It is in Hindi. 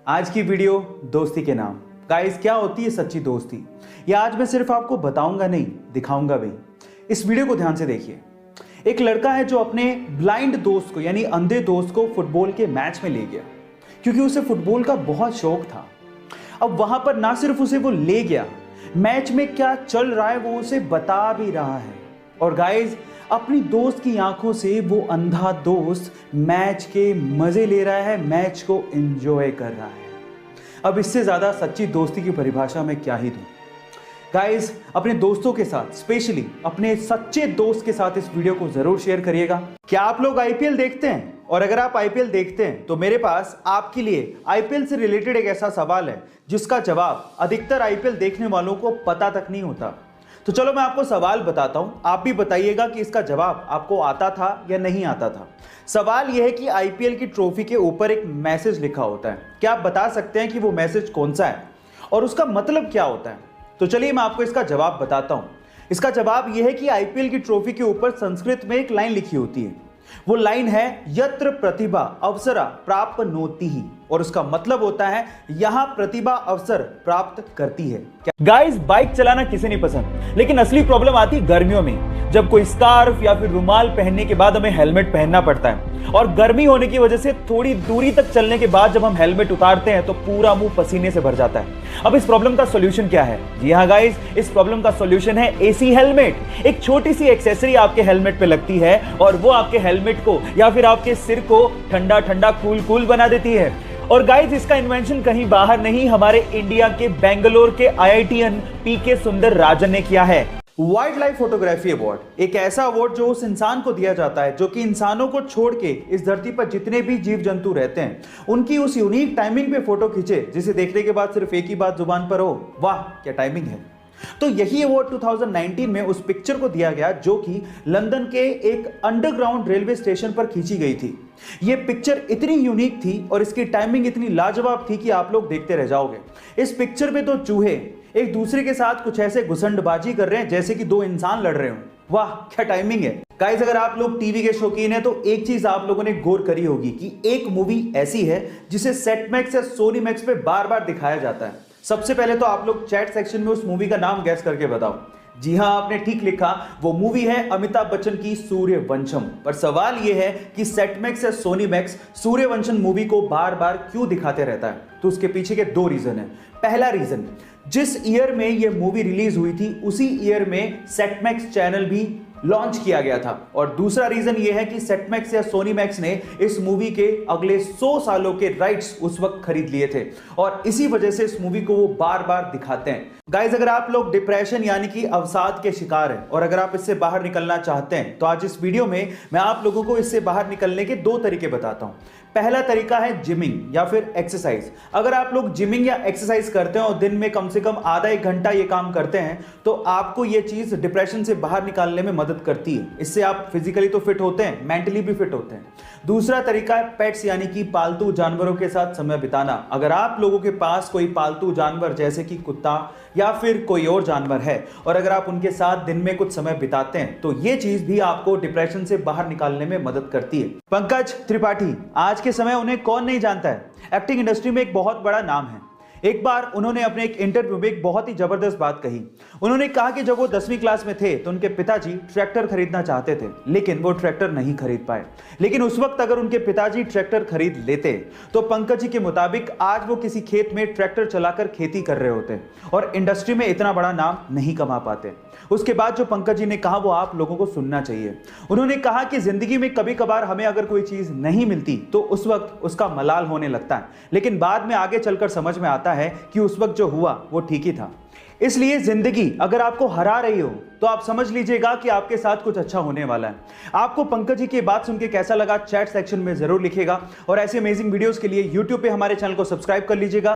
आज की वीडियो दोस्ती के नाम। गाइस, क्या होती है सच्ची दोस्ती, ये आज मैं सिर्फ आपको बताऊंगा नहीं, दिखाऊंगा भी। इस वीडियो को ध्यान से देखिए। एक लड़का है जो अपने ब्लाइंड दोस्त को यानी अंधे दोस्त को फुटबॉल के मैच में ले गया, क्योंकि उसे फुटबॉल का बहुत शौक था। अब वहां पर ना सिर्फ उसे वो ले गया, मैच में क्या चल रहा है वो उसे बता भी रहा है। और गाइस, अपनी दोस्त की आंखों से वो अंधा दोस्त मैच के मजे ले रहा है, मैच को एंजॉय कर रहा है। अब इससे ज्यादा सच्ची दोस्ती की परिभाषा मैं क्या ही दूं। गाइस, अपने दोस्तों के साथ, स्पेशली अपने सच्चे दोस्त के साथ इस वीडियो को जरूर शेयर करिएगा। क्या आप लोग आईपीएल देखते हैं? और अगर आप आईपीएल देखते हैं तो मेरे पास आपके लिए आईपीएल से रिलेटेड एक ऐसा सवाल है जिसका जवाब अधिकतर आईपीएल देखने वालों को पता तक नहीं होता। तो चलो मैं आपको सवाल बताता हूं, आप भी बताइएगा कि इसका जवाब आपको आता था या नहीं आता था। सवाल यह है कि आईपीएल की ट्रॉफी के ऊपर एक मैसेज लिखा होता है। क्या आप बता सकते हैं कि वो मैसेज कौन सा है और उसका मतलब क्या होता है? तो चलिए मैं आपको इसका जवाब बताता हूं। इसका जवाब यह है कि आईपीएल की ट्रॉफी के ऊपर संस्कृत में एक लाइन लिखी होती है। वो लाइन है यत्र प्रतिभा अवसरा प्राप्नोति ही, और उसका मतलब होता है यहां प्रतिभा अवसर प्राप्त करती है। गाइस, बाइक चलाना किसे नहीं पसंद, लेकिन असली प्रॉब्लम आती गर्मियों में, जब कोई स्कार्फ या फिर रुमाल पहनने के बाद हमें हेलमेट पहनना पड़ता है। और गर्मी होने की वजह से थोड़ी दूरी तक चलने के बाद जब हम हेलमेट उतारते हैं तो पूरा मुंह पसीने से भर जाता है। अब इस प्रॉब्लम का सॉल्यूशन क्या है? जी हाँ गाइस, इस प्रॉब्लम का सॉल्यूशन है एसी हेलमेट। एक छोटी सी एक्सेसरी आपके हेलमेट पे लगती है और वो आपके हेलमेट को या फिर आपके सिर को ठंडा ठंडा कूल कूल बना देती है। और गाइस, इसका इन्वेंशन कहीं बाहर नहीं, हमारे इंडिया के बेंगलोर के आईआईटीएन पीके सुंदर राजन ने किया है। वाइल्ड लाइफ फोटोग्राफी अवार्ड एक ऐसा अवार्ड जो उस इंसान को दिया जाता है जो कि इंसानों को छोड़ के इस धरती पर जितने भी जीव जंतु रहते हैं उनकी उस यूनिक टाइमिंग पे फोटो खींचे, जिसे देखने के बाद सिर्फ एक ही बात जुबान पर हो, वाह क्या टाइमिंग है। तो यही अवार्ड 2019 में उस पिक्चर को दिया गया जो कि लंदन के एक अंडरग्राउंड रेलवे स्टेशन पर खींची गई थी। यह पिक्चर इतनी यूनिक थी और इसकी टाइमिंग इतनी लाजवाब थी कि आप लोग देखते रह जाओगे। इस पिक्चर में 2 चूहे एक दूसरे के साथ कुछ ऐसे घुसंडबाजी कर रहे हैं जैसे कि 2 इंसान लड़ रहे हो। वाह क्या टाइमिंग है। गाइस, अगर आप लोग टीवी के शौकीन हैं तो एक चीज आप लोगों ने गौर करी होगी कि एक मूवी ऐसी है जिसे सेट मैक्स या सोनी मैक्स पे बार बार दिखाया जाता है। सबसे पहले तो आप लोग चैट सेक्शन में उस मूवी का नाम गैस करके बताओ। जी हां, आपने ठीक लिखा, वो मूवी है अमिताभ बच्चन की सूर्यवंशम। पर सवाल यह है कि सेट मैक्स या सोनी मैक्स सूर्यवंशम मूवी को बार बार क्यों दिखाते रहता है? तो उसके पीछे के 2 रीजन है। पहला रीजन, जिस ईयर में यह मूवी रिलीज हुई थी उसी ईयर में सेट मैक्स चैनल भी लॉन्च किया गया था। और दूसरा रीजन यह है कि सेट मैक्स या सोनी मैक्स ने इस मूवी के अगले 100 सालों के राइट्स उस वक्त खरीद लिए थे और इसी वजह से इस मूवी को वो बार बार दिखाते हैं। गाइस, अगर आप लोग डिप्रेशन यानी कि अवसाद के शिकार हैं और अगर आप इससे बाहर निकलना चाहते हैं तो आज इस वीडियो में मैं आप लोगों को इससे बाहर निकलने के 2 तरीके बताता हूं। पहला तरीका है जिमिंग या फिर एक्सरसाइज। अगर आप लोग जिमिंग या एक्सरसाइज करते हैं और दिन में कम से कम आधा 1 घंटा ये काम करते हैं तो आपको ये चीज डिप्रेशन से बाहर निकालने में मदद करती है। इससे आप फिजिकली तो फिट होते हैं, मेंटली भी फिट होते हैं। दूसरा तरीका है पेट्स यानी कि पालतू जानवरों के साथ समय बिताना। अगर आप लोगों के पास कोई पालतू जानवर जैसे कि कुत्ता या फिर कोई और जानवर है और अगर आप उनके साथ दिन में कुछ समय बिताते हैं तो ये चीज भी आपको डिप्रेशन से बाहर निकालने में मदद करती है। पंकज त्रिपाठी, आज के समय उन्हें कौन नहीं जानता है, एक्टिंग इंडस्ट्री में एक बहुत बड़ा नाम है। एक बार उन्होंने अपने एक इंटरव्यू में एक बहुत ही जबरदस्त बात कही। उन्होंने कहा कि जब वो 10वीं क्लास में थे तो उनके पिताजी ट्रैक्टर खरीदना चाहते थे, लेकिन वो ट्रैक्टर नहीं खरीद पाए। लेकिन उस वक्त अगर उनके पिताजी ट्रैक्टर खरीद लेते तो पंकज जी के मुताबिक आज वो किसी खेत में ट्रैक्टर चलाकर खेती कर रहे होते और इंडस्ट्री में इतना बड़ा नाम नहीं कमा पाते। उसके बाद जो पंकज जी ने कहा वो आप लोगों को सुनना चाहिए। उन्होंने कहा कि जिंदगी में कभी कभार हमें अगर कोई चीज नहीं मिलती तो उस वक्त उसका मलाल होने लगता है, लेकिन बाद में आगे चलकर समझ में आता है कि उस वक्त जो हुआ वो ठीक ही था। इसलिए जिंदगी अगर आपको हरा रही हो तो आप समझ लीजिएगा कि आपके साथ कुछ अच्छा होने वाला है। आपको पंकज जी की बात सुन के कैसा लगा चैट सेक्शन में जरूर लिखिएगा और ऐसे अमेजिंग वीडियोस के लिए यूट्यूब पे हमारे चैनल को सब्सक्राइब कर लीजिएगा।